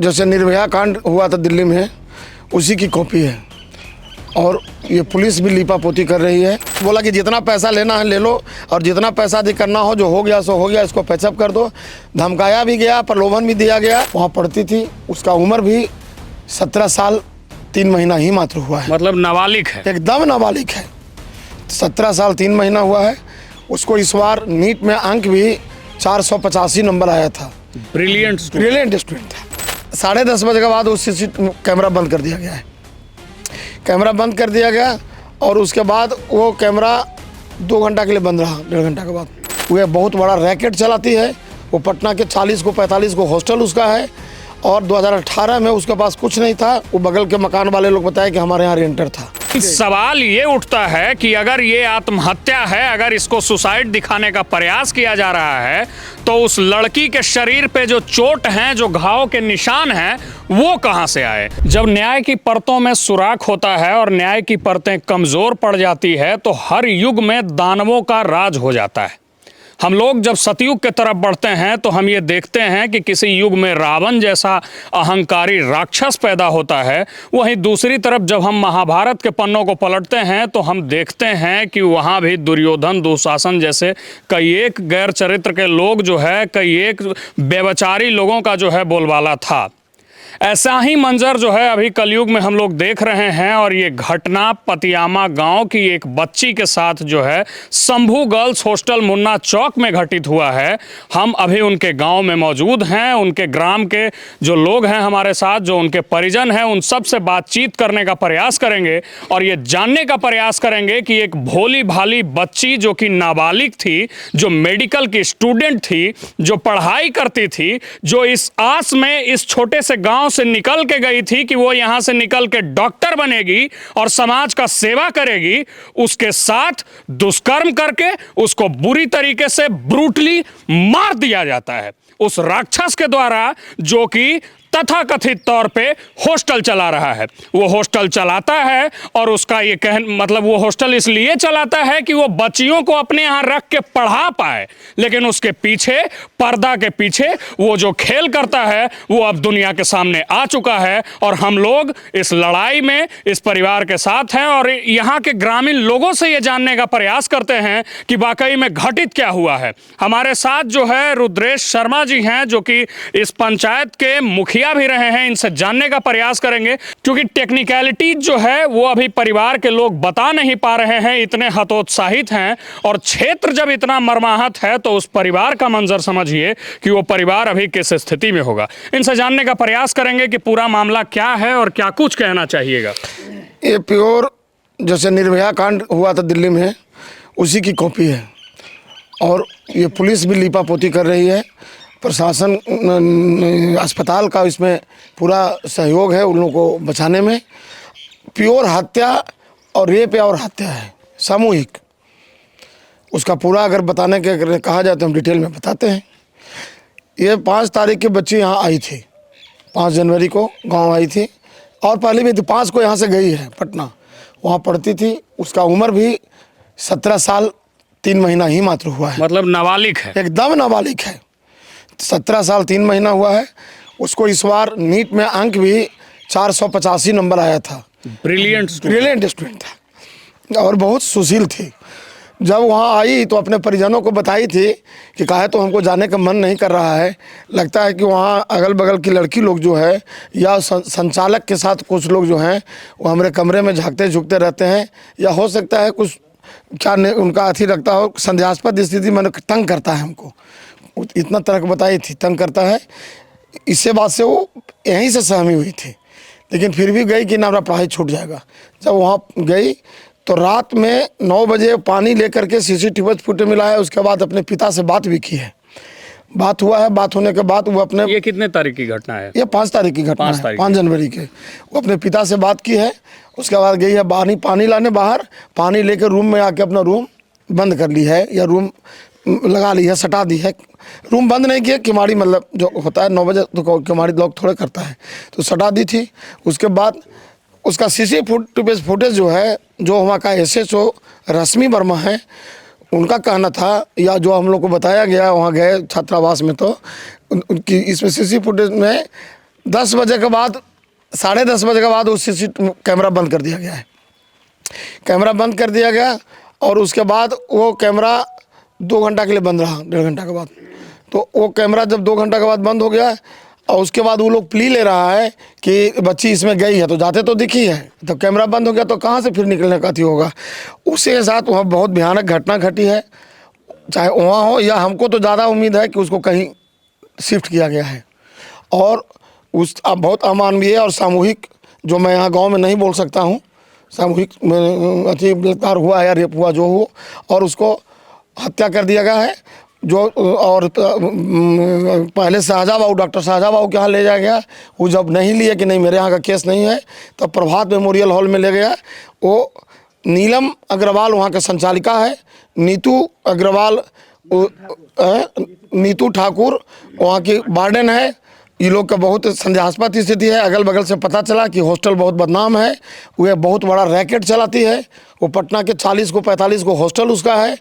जैसे निर्भया कांड हुआ था दिल्ली में, उसी की कॉपी है। और ये पुलिस भी लीपापोती कर रही है। बोला कि जितना पैसा लेना है ले लो और जितना पैसा अधिक करना हो, जो हो गया सो हो गया, इसको पैचअप कर दो। धमकाया भी गया, प्रलोभन भी दिया गया। वहाँ पढ़ती थी, उसका उम्र भी 17 साल 3 महीना ही मात्र हुआ है। मतलब नाबालिग है, एकदम नाबालिग है। 17 साल 3 महीना हुआ है। उसको इस बार नीट में अंक भी 485 नंबर आया था। ब्रिलियंट स्टूडेंट था। 10:30 बजे के बाद उस कैमरा बंद कर दिया गया है। कैमरा बंद कर दिया गया और उसके बाद वो कैमरा 2 घंटा के लिए बंद रहा। 1.5 घंटा के बाद वो बहुत बड़ा रैकेट चलाती है। वो पटना के 40 को 45 को हॉस्टल उसका है। और 2018 में उसके पास कुछ नहीं था। वो बगल के मकान वाले लोग बताए कि हमारे यहाँ रेंटर था। सवाल ये उठता है कि अगर ये आत्महत्या है, अगर इसको सुसाइड दिखाने का प्रयास किया जा रहा है, तो उस लड़की के शरीर पे जो चोट हैं, जो घाव के निशान हैं, वो कहां से आए? जब न्याय की परतों में सुराख होता है और न्याय की परतें कमजोर पड़ जाती है, तो हर युग में दानवों का राज हो जाता है। हम लोग जब सतयुग के तरफ बढ़ते हैं तो हम ये देखते हैं कि किसी युग में रावण जैसा अहंकारी राक्षस पैदा होता है। वहीं दूसरी तरफ जब हम महाभारत के पन्नों को पलटते हैं तो हम देखते हैं कि वहाँ भी दुर्योधन, दुशासन जैसे कई एक गैर चरित्र के लोग जो है, कई एक बेवचारी लोगों का जो है बोलबाला था। ऐसा ही मंजर जो है अभी कलयुग में हम लोग देख रहे हैं। और ये घटना पतियामा गांव की एक बच्ची के साथ जो है शंभू गर्ल्स हॉस्टल मुन्ना चौक में घटित हुआ है। हम अभी उनके गांव में मौजूद हैं। उनके ग्राम के जो लोग हैं हमारे साथ, जो उनके परिजन हैं, उन सब से बातचीत करने का प्रयास करेंगे और ये जानने का प्रयास करेंगे कि एक भोली भाली बच्ची जो कि नाबालिग थी, जो मेडिकल की स्टूडेंट थी, जो पढ़ाई करती थी, जो इस आस में इस छोटे से गांव से निकल के गई थी कि वो यहां से निकल के डॉक्टर बनेगी और समाज का सेवा करेगी, उसके साथ दुष्कर्म करके उसको बुरी तरीके से ब्रूटली मार दिया जाता है उस राक्षस के द्वारा, जो कि तथाकथित तौर पे हॉस्टल चला रहा है। वो हॉस्टल चलाता है और उसका ये मतलब वो हॉस्टल इसलिए चलाता है कि वो बच्चियों को अपने यहाँ रख के पढ़ा पाए, लेकिन उसके पीछे, पर्दा के पीछे वो जो खेल करता है वो अब दुनिया के सामने आ चुका है। और हम लोग इस लड़ाई में इस परिवार के साथ हैं और यहाँ के ग्रामीण लोगों से ये जानने का प्रयास करते हैं कि वाकई में घटित क्या हुआ है। हमारे साथ जो है रुद्रेश शर्मा जी हैं, जो कि इस पंचायत के मुखिया भी रहे हैं। इनसे जानने का प्रयास करेंगे क्योंकि टेक्निकलिटी जो है वो अभी परिवार के लोग बता नहीं पा रहे हैं, इतने हतोत्साहित हैं। और क्षेत्र जब इतना मर्माहत है तो उस परिवार का मंजर समझिए कि वो परिवार अभी किस स्थिति में होगा। इनसे जानने का प्रयास करेंगे कि पूरा मामला क्या है और क्या कुछ कहना चाहिएगा। ये प्योर जैसे निर्भया कांड हुआ था दिल्ली में, उसी की कॉपी है। और ये पुलिस भी लीपापोती कर रही है। प्रशासन, अस्पताल का इसमें पूरा सहयोग है उन लोगों को बचाने में। प्योर हत्या और रेप और हत्या है, सामूहिक। उसका पूरा अगर बताने के कहा जाए तो हम डिटेल में बताते हैं। ये 5 तारीख की बच्ची यहाँ आई थी, 5 जनवरी को गांव आई थी। और पहले भी 5 को यहाँ से गई है पटना, वहाँ पढ़ती थी। उसका उम्र भी 17 साल 3 महीना ही मात्र हुआ है। मतलब नाबालिग है, एकदम नाबालिग है। 17 साल 3 महीना हुआ है। उसको इस बार नीट में अंक भी 485 नंबर आया था। ब्रिलियंट स्टूडेंट था और बहुत सुशील थी। जब वहाँ आई तो अपने परिजनों को बताई थी कि काहे तो हमको जाने का मन नहीं कर रहा है। लगता है कि वहाँ अगल बगल की लड़की लोग जो है या संचालक के साथ कुछ लोग जो हैं वो हमारे कमरे में झाँकते झुकते रहते हैं, या हो सकता है कुछ क्या उनका अथी रखता हो, संदेहास्पद स्थिति में तंग करता है हमको। इतना तरह की बताई थी, तंग करता है। इससे बात से वो यहीं से सहमी हुई थी, लेकिन फिर भी गई कि ना, पढ़ाई छूट जाएगा। जब वहाँ गई तो रात में 9 बजे पानी लेकर के CCTV फुटेज मिला है। उसके बाद अपने पिता से बात भी की है। बात हुआ है। बात होने के बाद वो अपने, ये कितने तारीख की घटना है? ये 5 तारीख की घटना है, 5 जनवरी के। वो अपने पिता से बात की है। उसके बाद गई है पानी लाने बाहर। पानी लेकर रूम में आके अपना रूम बंद कर ली है, या रूम लगा ली है, सटा दी है। रूम बंद नहीं किया, किमाड़ी मतलब जो होता है 9 बजे तो किमाड़ी लॉक थोड़े करता है, तो सटा दी थी। उसके बाद उसका CCTV फुटेज जो है, जो वहाँ का SHO रश्मि वर्मा है, उनका कहना था, या जो हम लोग को बताया गया वहाँ गए छात्रावास में, तो उनकी इसमें CCTV फुटेज में 10 बजे के बाद 10:30 बजे के बाद उस CCTV कैमरा बंद कर दिया गया है। कैमरा बंद कर दिया गया और उसके बाद वो कैमरा 2 घंटा के लिए बंद रहा, 1.5 घंटा के बाद। तो वो कैमरा जब 2 घंटा के बाद बंद हो गया और उसके बाद वो लोग प्ली ले रहा है कि बच्ची इसमें गई है, तो जाते तो दिखी है, तो कैमरा बंद हो गया तो कहाँ से फिर निकलने का थी होगा। उसके साथ वहाँ बहुत भयानक घटना घटी है, चाहे वहाँ हो या हमको तो ज़्यादा उम्मीद है कि उसको कहीं शिफ्ट किया गया है। और उस अब बहुत अमानवीय और सामूहिक, जो मैं यहाँ गांव में नहीं बोल सकता हूँ, सामूहिक अति बलात्कार हुआ या रेप हुआ जो हो, और उसको हत्या कर दिया गया है। जो और पहले शाहजहाँ डॉक्टर शाहजहाँ के यहाँ ले जाया गया, वो जब नहीं लिए कि नहीं मेरे यहाँ का केस नहीं है, तब प्रभात मेमोरियल हॉल में ले गया। वो नीलम अग्रवाल वहाँ के संचालिका है, नीतू अग्रवाल नीतू ठाकुर वहाँ की वार्डन है। ये लोग का बहुत संदेहास्पद स्थिति है। अगल बगल से पता चला कि हॉस्टल बहुत बदनाम है, वह बहुत बड़ा रैकेट चलाती है। वो पटना के 40 को 45 को हॉस्टल उसका है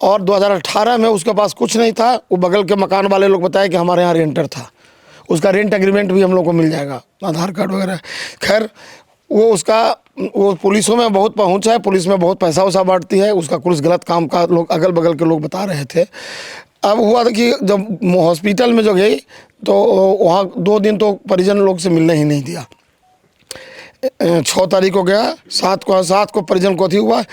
और 2018 में उसके पास कुछ नहीं था। वो बगल के मकान वाले लोग बताए कि हमारे यहाँ रेंटर था, उसका रेंट एग्रीमेंट भी हम लोग को मिल जाएगा, आधार कार्ड वगैरह। खैर वो पुलिसों में बहुत पहुंच है, पुलिस में बहुत पैसा वैसा बांटती है, उसका कुछ गलत काम का लोग अगल बगल के लोग बता रहे थे। अब हुआ था कि जब हॉस्पिटल में जो गई तो वहाँ 2 दिन तो परिजन लोग से मिलने ही नहीं दिया। 6 तारीख को गया, 7 को परिजन को थी हुआ,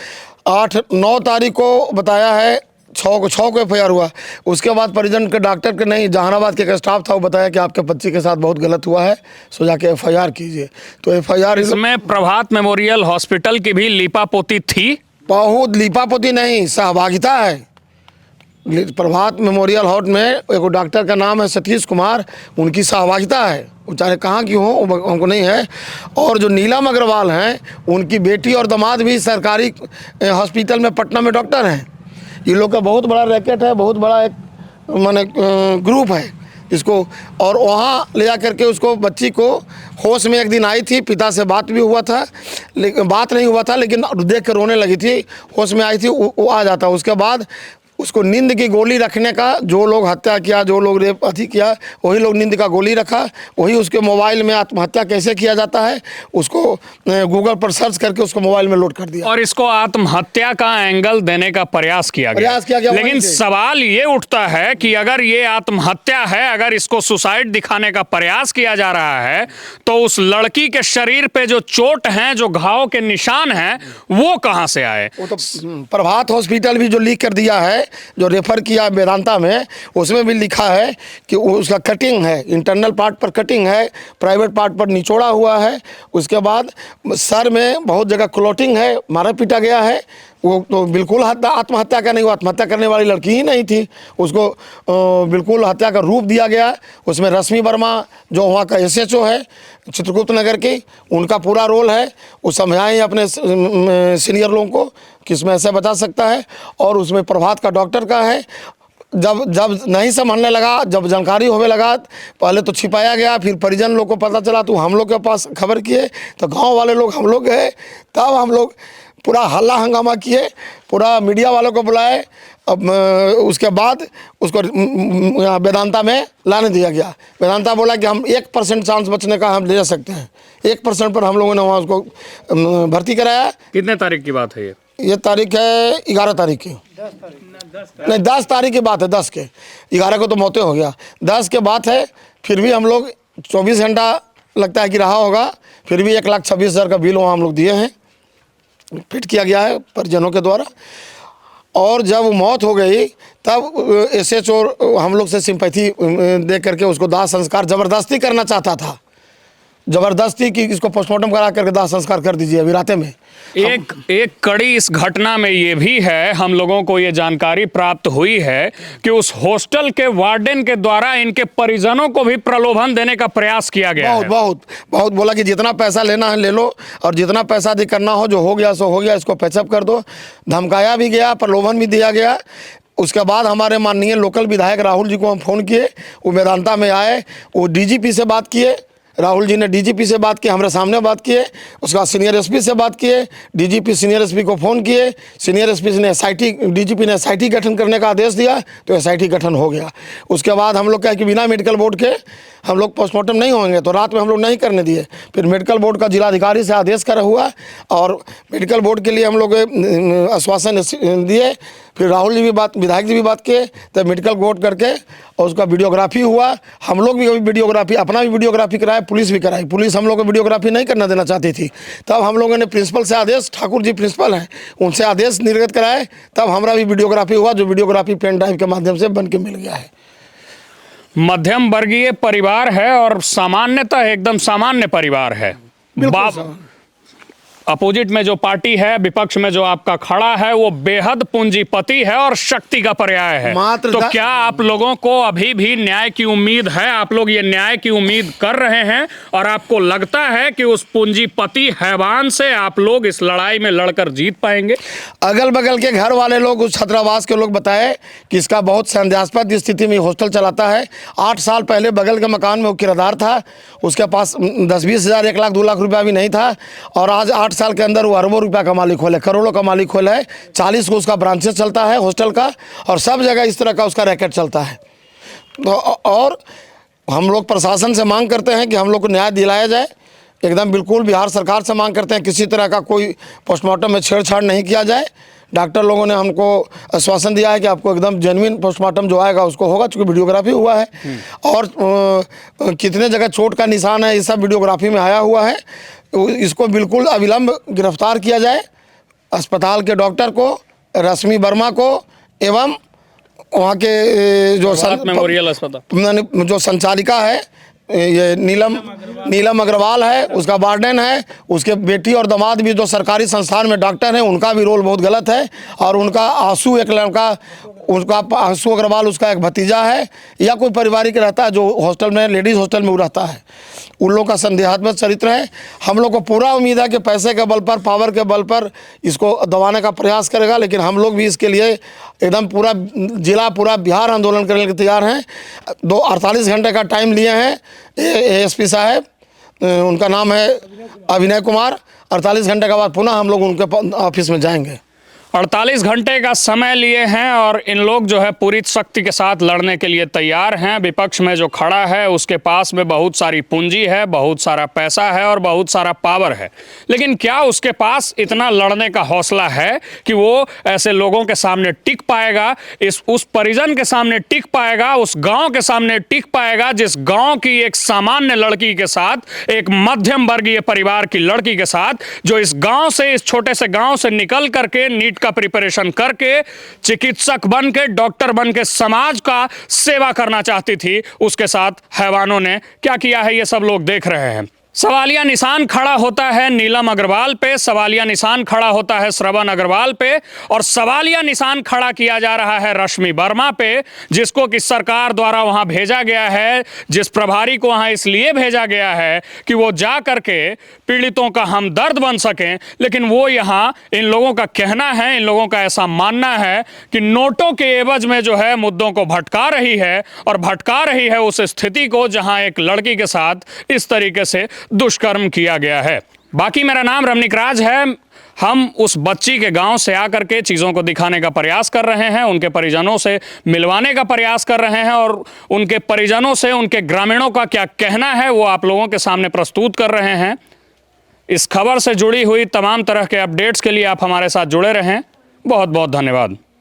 8-9 तारीख को बताया है, 6 को FIR हुआ। उसके बाद परिजन के डॉक्टर के नहीं, जहानाबाद के स्टाफ था, वो बताया कि आपके बच्ची के साथ बहुत गलत हुआ है, सो जाके FIR कीजिए। तो FIR इसमें प्रभात मेमोरियल हॉस्पिटल की भी लीपापोती थी। बहुत लीपापोती नहीं, सहभागिता है। प्रभात मेमोरियल हॉल में एक डॉक्टर का नाम है सतीश कुमार, उनकी सहभागिता है, वो चाहे कहाँ की हो हमको नहीं है। और जो नीलम अग्रवाल हैं, उनकी बेटी और दामाद भी सरकारी हॉस्पिटल में पटना में डॉक्टर हैं। ये लोग का बहुत बड़ा रैकेट है, बहुत बड़ा एक माने ग्रुप है इसको। और वहाँ ले जा करके उसको बच्ची को होश में एक दिन आई थी, पिता से बात भी हुआ था, लेकिन बात नहीं हुआ था, लेकिन देख कर रोने लगी थी, होश में आई थी, वो आ जाता। उसके बाद उसको नींद की गोली रखने का, जो लोग हत्या किया, जो लोग रेप अथी किया, वही लोग नींद का गोली रखा। वही उसके मोबाइल में आत्महत्या कैसे किया जाता है उसको गूगल पर सर्च करके उसको मोबाइल में लोड कर दिया और इसको आत्महत्या का एंगल देने का प्रयास किया गया। लेकिन सवाल ये उठता है कि अगर ये आत्महत्या है, अगर इसको सुसाइड दिखाने का प्रयास किया जा रहा है, तो उस लड़की के शरीर पे जो चोट हैं, जो घाव के निशान हैं, वो कहाँ से आए? वो तो प्रभात हॉस्पिटल भी जो लिख कर दिया है, जो रेफर किया वेदांता में, उसमें भी लिखा है कि उसका कटिंग है, इंटरनल पार्ट पर कटिंग है, प्राइवेट पार्ट पर निचोड़ा हुआ है। उसके बाद सर में बहुत जगह क्लोटिंग है, मारा पीटा गया है। वो तो बिल्कुल आत्महत्या का नहीं, वो आत्महत्या करने वाली लड़की ही नहीं थी, उसको बिल्कुल हत्या का रूप दिया गया। उसमें रश्मि वर्मा जो वहाँ का SHO है चित्रगुप्त नगर की, उनका पूरा रोल है। वो समझाएं अपने सीनियर लोगों को कि इसमें ऐसे बचा सकता है। और उसमें प्रभात का डॉक्टर का है। जब नहीं संभलने लगा, जब जानकारी होने लगा, पहले तो छिपाया गया, फिर परिजन लोग को पता चला तो हम लोग के पास खबर किए, तो गांव वाले लोग हम लोग गए, तब हम लोग पूरा हल्ला हंगामा किए, पूरा मीडिया वालों को बुलाए। अब उसके बाद उसको यहाँ वेदांता में लाने दिया गया। वेदांता बोला कि हम 1% चांस बचने का हम ले जा सकते हैं। 1% पर हम लोगों ने वहाँ उसको भर्ती कराया। कितने तारीख की बात है ये तारीख है 11 तारीख की, नहीं 10 तारीख की बात है। 10 के 11 को तो मौतें हो गया, 10 के बात है। फिर भी हम लोग 24 घंटा लगता है कि रहा होगा, फिर भी 1,26,000 का बिल वहाँ हम लोग दिए हैं, फिट किया गया है परिजनों के द्वारा। और जब वो मौत हो गई तब SHO हम लोग से सिंपैथी दे करके उसको दाह संस्कार ज़बरदस्ती करना चाहता था, ज़बरदस्ती कि इसको पोस्टमार्टम करा करके दाह संस्कार कर दीजिए अभी राते में। एक कड़ी इस घटना में ये भी है, हम लोगों को ये जानकारी प्राप्त हुई है कि उस हॉस्टल के वार्डन के द्वारा इनके परिजनों को भी प्रलोभन देने का प्रयास किया गया है। बहुत बोला कि जितना पैसा लेना है ले लो, और जितना पैसा भी करना हो, जो हो गया सो हो गया, इसको पैचअप कर दो। धमकाया भी गया, प्रलोभन भी दिया गया। उसके बाद हमारे माननीय लोकल विधायक राहुल जी को हम फ़ोन किए, वो वेदांता में आए, वो DGP से बात किए, राहुल जी ने DGP से बात की, हमारे सामने बात किए। उसके बाद सीनियर SP से बात किए, DGP सीनियर SP को फ़ोन किए, सीनियर SP ने SIT, DGP ने SIT गठन करने का आदेश दिया, तो SIT गठन हो गया। उसके बाद हम लोग क्या कि बिना मेडिकल बोर्ड के हम लोग पोस्टमार्टम नहीं होंगे, तो रात में हम लोग नहीं करने दिए। फिर मेडिकल बोर्ड का जिलाधिकारी से आदेश करा हुआ और मेडिकल बोर्ड के लिए हम लोग आश्वासन दिए। फिर राहुल जी भी बात, विधायक जी भी बात किए, तब मेडिकल बोर्ड करके और उसका वीडियोग्राफी हुआ। हम लोग भी अभी वीडियोग्राफी, अपना भी वीडियोग्राफी कराया, पुलिस भी कराई। पुलिस हम लोग को वीडियोग्राफी नहीं करना देना चाहती थी, तब हम लोगों ने प्रिंसिपल से आदेश, ठाकुर जी प्रिंसिपल हैं, उनसे आदेश निर्गत कराए, तब हमारा भी वीडियोग्राफी हुआ, जो वीडियोग्राफी पेन ड्राइव के माध्यम से बन के मिल गया है। मध्यम वर्गीय परिवार है और सामान्यतः एकदम सामान्य परिवार है। अपोजिट में जो पार्टी है, विपक्ष में जो आपका खड़ा है, वो बेहद पूंजीपति है और शक्ति का पर्याय है। तो क्या आप लोगों को अभी भी न्याय की उम्मीद है? आप लोग ये न्याय की उम्मीद कर रहे हैं और आपको लगता है कि उस पूंजीपति हैवान से आप लोग इस लड़ाई में लड़कर जीत पाएंगे? अगल बगल के घर वाले लोग, उस छात्रावास के लोग बताए कि इसका बहुत संदेहास्पद स्थिति में हॉस्टल चलाता है। 8 साल पहले बगल के मकान में वो किराएदार था, उसके पास 10-20 हज़ार, 1 लाख 2 लाख रुपया भी नहीं था, और आज 8 साल के अंदर वो अरबों रुपया का मालिक खोले, करोड़ों का मालिक खोला है। 40 को उसका ब्रांचेस चलता है हॉस्टल का, और सब जगह इस तरह का उसका रैकेट चलता है। तो और हम लोग प्रशासन से मांग करते हैं कि हम लोग को न्याय दिलाया जाए, एकदम बिल्कुल। बिहार सरकार से मांग करते हैं किसी तरह का कोई पोस्टमार्टम में छेड़छाड़ नहीं किया जाए। डॉक्टर लोगों ने हमको आश्वासन दिया है कि आपको एकदम जेन्युइन पोस्टमार्टम जो आएगा उसको होगा, चूँकि वीडियोग्राफी हुआ है, और कितने जगह चोट का निशान है, ये सब वीडियोग्राफी में आया हुआ है। इसको बिल्कुल अविलंब गिरफ्तार किया जाए। अस्पताल के डॉक्टर को, रश्मि वर्मा को, एवं वहाँ के जो मेमोरियल अस्पताल जो संचालिका है, ये नीलम अग्रवाल है, उसका वार्डन है, उसके बेटी और दामाद भी जो सरकारी संस्थान में डॉक्टर हैं, उनका भी रोल बहुत गलत है। और उनका आंसू, एक लड़का, उनका आंसू अग्रवाल, उसका एक भतीजा है, या कोई पारिवारिक रहता है जो हॉस्टल में, लेडीज़ हॉस्टल में वो रहता है, उन लोगों का संदेहात्मक चरित्र है। हम लोग को पूरा उम्मीद है कि पैसे के बल पर, पावर के बल पर इसको दबाने का प्रयास करेगा, लेकिन हम लोग भी इसके लिए एकदम पूरा जिला, पूरा बिहार आंदोलन करने के तैयार हैं। 48 घंटे का टाइम लिए हैं एएसपी साहब, उनका नाम है अभिनय कुमार। 48 घंटे के बाद पुनः हम लोग उनके ऑफिस में जाएंगे। 48 घंटे का समय लिए हैं और इन लोग जो है पूरी शक्ति के साथ लड़ने के लिए तैयार हैं। विपक्ष में जो खड़ा है उसके पास में बहुत सारी पूंजी है, बहुत सारा पैसा है और बहुत सारा पावर है, लेकिन क्या उसके पास इतना लड़ने का हौसला है कि वो ऐसे लोगों के सामने टिक पाएगा, उस परिजन के सामने टिक पाएगा, उस गांव के सामने टिक पाएगा, जिस गांव की एक सामान्य लड़की के साथ, एक मध्यम वर्गीय परिवार की लड़की के साथ, जो इस गांव से, इस छोटे से गांव से निकल करके नीट का प्रिपरेशन करके चिकित्सक बन के, डॉक्टर बन के समाज का सेवा करना चाहती थी, उसके साथ हैवानों ने क्या किया है ये सब लोग देख रहे हैं। सवालिया निशान खड़ा होता है नीलम अग्रवाल पे, सवालिया निशान खड़ा होता है श्रवण अग्रवाल पे, और सवालिया निशान खड़ा किया जा रहा है रश्मि वर्मा पे, जिसको कि सरकार द्वारा वहां भेजा गया है, जिस प्रभारी को वहां इसलिए भेजा गया है कि वो जा करके पीड़ितों का हमदर्द बन सकें। लेकिन वो यहाँ, इन लोगों का कहना है, इन लोगों का ऐसा मानना है कि नोटों के एवज में जो है मुद्दों को भटका रही है, और भटका रही है उस स्थिति को जहां एक लड़की के साथ इस तरीके से दुष्कर्म किया गया है। बाकी मेरा नाम रमनिक राज है। हम उस बच्ची के गांव से आकर के चीज़ों को दिखाने का प्रयास कर रहे हैं, उनके परिजनों से मिलवाने का प्रयास कर रहे हैं, और उनके परिजनों से, उनके ग्रामीणों का क्या कहना है वो आप लोगों के सामने प्रस्तुत कर रहे हैं। इस खबर से जुड़ी हुई तमाम तरह के अपडेट्स के लिए आप हमारे साथ जुड़े रहें। बहुत बहुत धन्यवाद।